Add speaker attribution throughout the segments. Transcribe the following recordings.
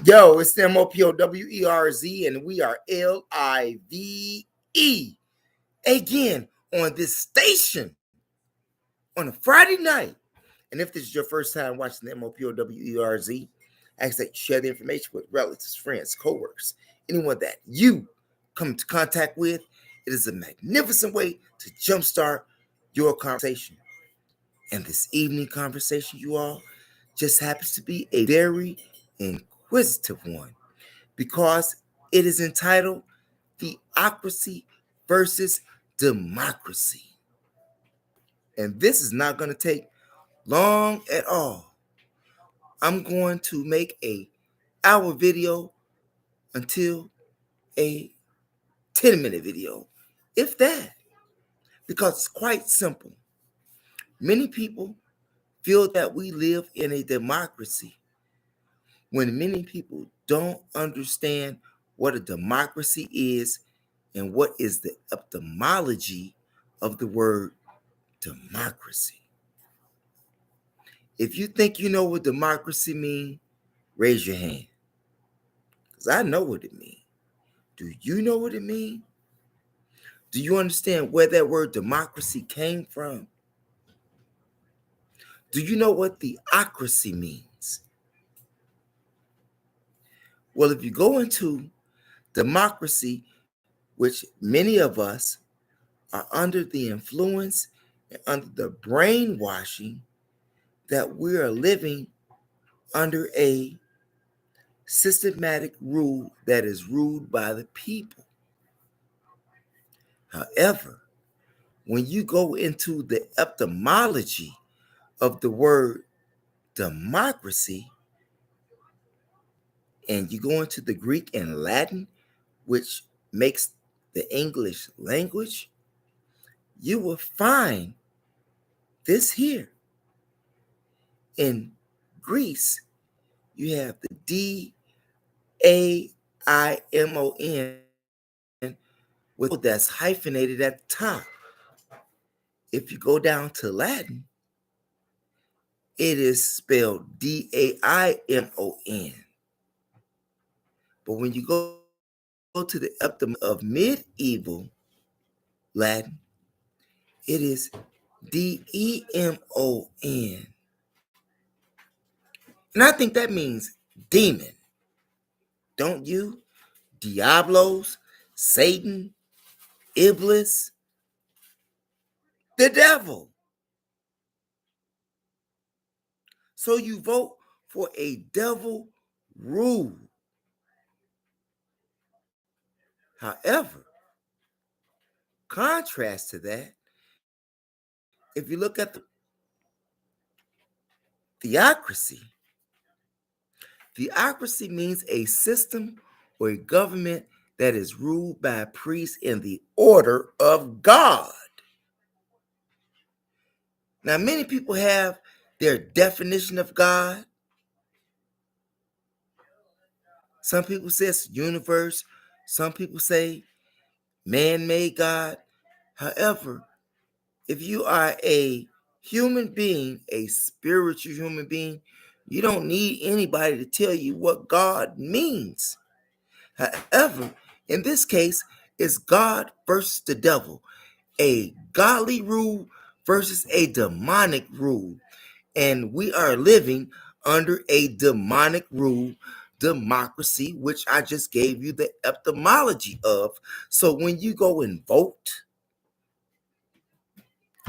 Speaker 1: Yo, it's the MOPOWERZ, and we are LIVE again on this station on a Friday night. And if this is your first time watching the MOPOWERZ, I ask that you share the information with relatives, friends, co-workers, anyone that you come into contact with. It is a magnificent way to jumpstart your conversation. And this evening conversation, you all, just happens to be a very inquisitive one, because it is entitled Theocracy versus Democracy. And this is not going to take long at all. I'm going to make a hour video until a 10-minute video, if that, because it's quite simple. Many people feel that we live in a democracy when many people don't understand what a democracy is and what is the etymology of the word democracy. If you think you know what democracy means, raise your hand, because I know what it means. Do you know what it means? Do you understand where that word democracy came from? Do you know what theocracy means? Well, if you go into democracy, which many of us are under the influence and under the brainwashing that we are living under a systematic rule that is ruled by the people. However, when you go into the etymology of the word democracy, and you go into the Greek and Latin, which makes the English language, you will find this here. In Greece, you have the DAIMON with that's hyphenated at the top. If you go down to Latin, it is spelled DAIMON. But when you go to the etymology of medieval Latin, it is DEMON. And I think that means demon. Don't you? Diablos, Satan, Iblis, the devil. So you vote for a devil rule. However, contrast to that, if you look at the theocracy, theocracy means a system or a government that is ruled by a priest in the order of God. Now, many people have their definition of God. Some people say it's universe. Some people say man-made God. However, if you are a human being, a spiritual human being, you don't need anybody to tell you what God means. However, in this case, it's God versus the devil, a godly rule versus a demonic rule. And we are living under a demonic rule, democracy, which I just gave you the etymology of. So when you go and vote,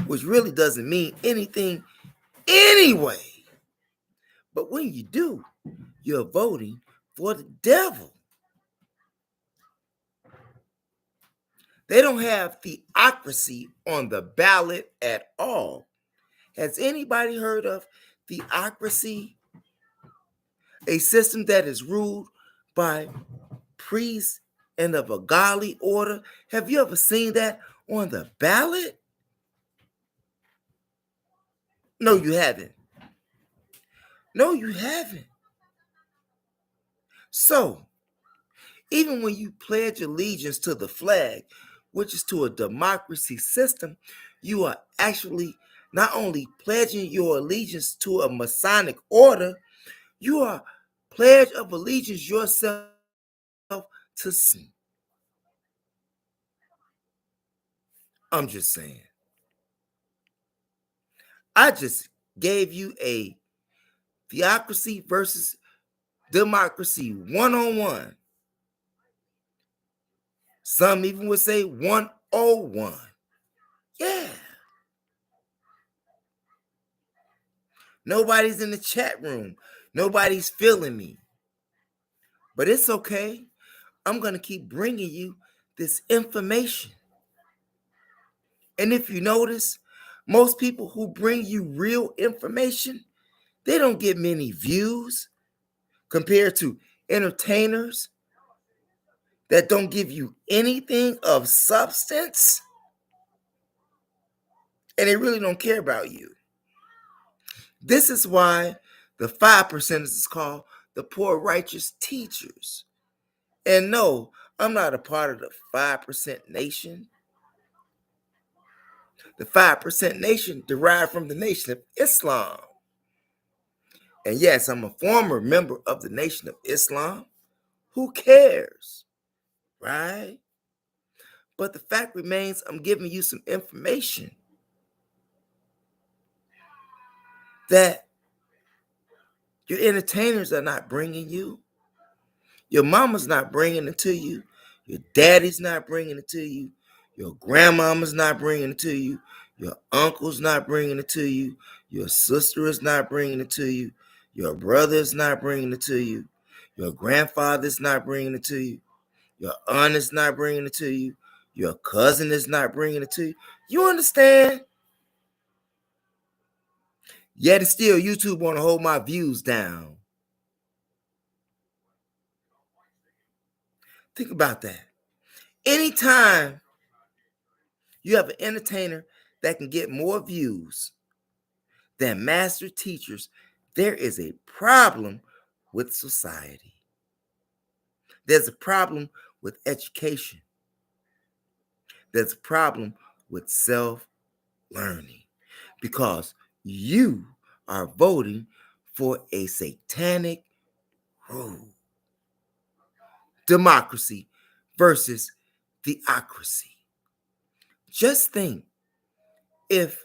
Speaker 1: which really doesn't mean anything anyway, but when you do, you're voting for the devil. They don't have theocracy on the ballot at all. Has anybody heard of theocracy? A system that is ruled by priests and of a godly order. Have you ever seen that on the ballot? No, you haven't. No, you haven't. So, even when you pledge allegiance to the flag, which is to a democracy system, you are actually not only pledging your allegiance to a Masonic order, you are Pledge of allegiance yourself to sin. I'm just saying. I just gave you a theocracy versus democracy 101. Some even would say 101. Yeah. Nobody's in the chat room. Nobody's feeling me. But it's okay. I'm going to keep bringing you this information. And if you notice, most people who bring you real information, they don't get many views compared to entertainers that don't give you anything of substance, and they really don't care about you. This is why the 5% is called the poor righteous teachers. And no, I'm not a part of the 5% nation. The 5% nation derived from the Nation of Islam. And yes, I'm a former member of the Nation of Islam. Who cares? Right? But the fact remains, I'm giving you some information that your entertainers are not bringing you. Your mama's not bringing it to you. Your daddy's not bringing it to you. Your grandmama's not bringing it to you. Your uncle's not bringing it to you. Your sister is not bringing it to you. Your brother's not bringing it to you. Your grandfather's not bringing it to you. Your aunt is not bringing it to you. Your cousin is not bringing it to you. You understand? Yet and still, YouTube want to hold my views down. Think about that. Anytime you have an entertainer that can get more views than master teachers, there is a problem with society. There's a problem with education. There's a problem with self-learning because you are voting for a satanic rule. Democracy versus theocracy. Just think if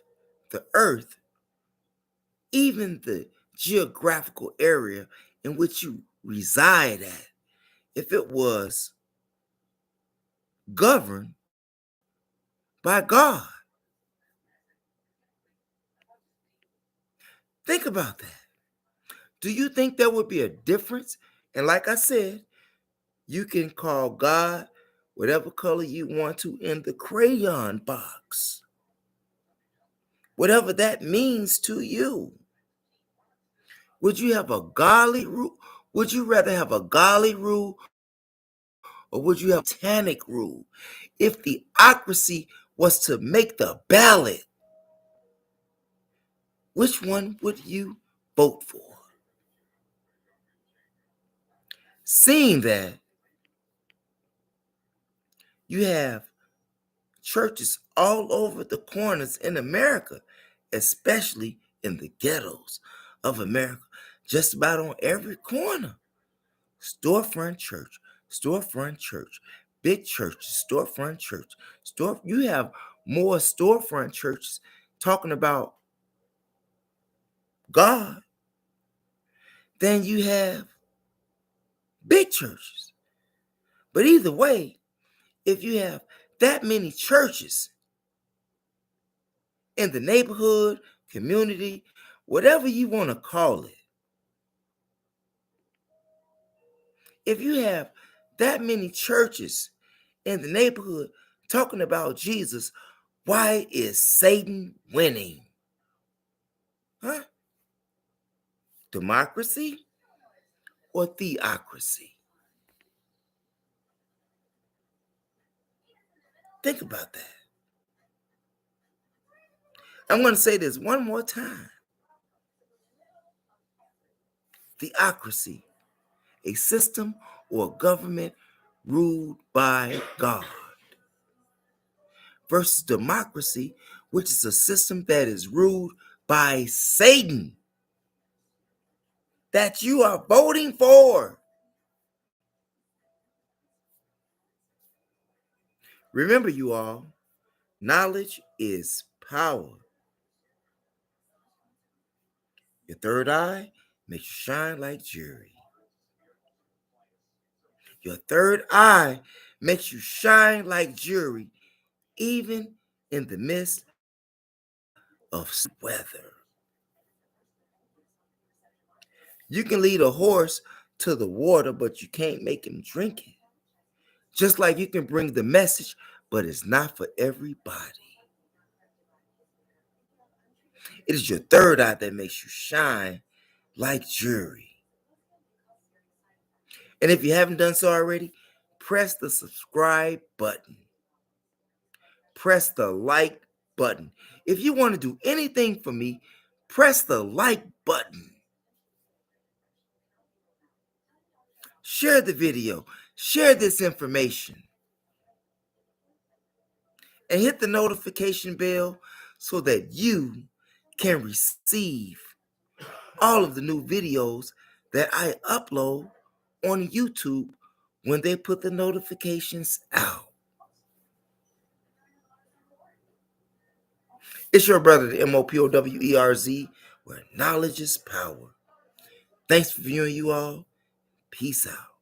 Speaker 1: the earth, even the geographical area in which you reside at, if it was governed by God. Think about that. Do you think there would be a difference? And like I said, you can call God whatever color you want to in the crayon box. Whatever that means to you. Would you have a godly rule? Would you rather have a godly rule or would you have a satanic rule? If theocracy was to make the ballot, which one would you vote for? Seeing that you have churches all over the corners in America, especially in the ghettos of America, just about on every corner. Storefront church, big churches, storefront church. You have more storefront churches talking about God than you have big churches. But either way, if you have that many churches in the neighborhood, community, whatever you want to call it, if you have that many churches in the neighborhood talking about Jesus, why is Satan winning? Huh? Democracy or theocracy? Think about that. I'm going to say this one more time. Theocracy, a system or government ruled by God, versus democracy, which is a system that is ruled by Satan. that you are voting for. Remember, you all, knowledge is power. Your third eye makes you shine like jewelry. Your third eye makes you shine like jewelry, even in the midst of weather. You can lead a horse to the water, but you can't make him drink it. Just like you can bring the message, but it's not for everybody. It is your third eye that makes you shine like jewelry. And if you haven't done so already, press the subscribe button. Press the like button. If you want to do anything for me, press the like button. Share the video. Share this information. And hit the notification bell so that you can receive all of the new videos that I upload on YouTube when they put the notifications out. It's your brother, the MOPOWERZ, where knowledge is power. Thanks for viewing, you all. Peace out.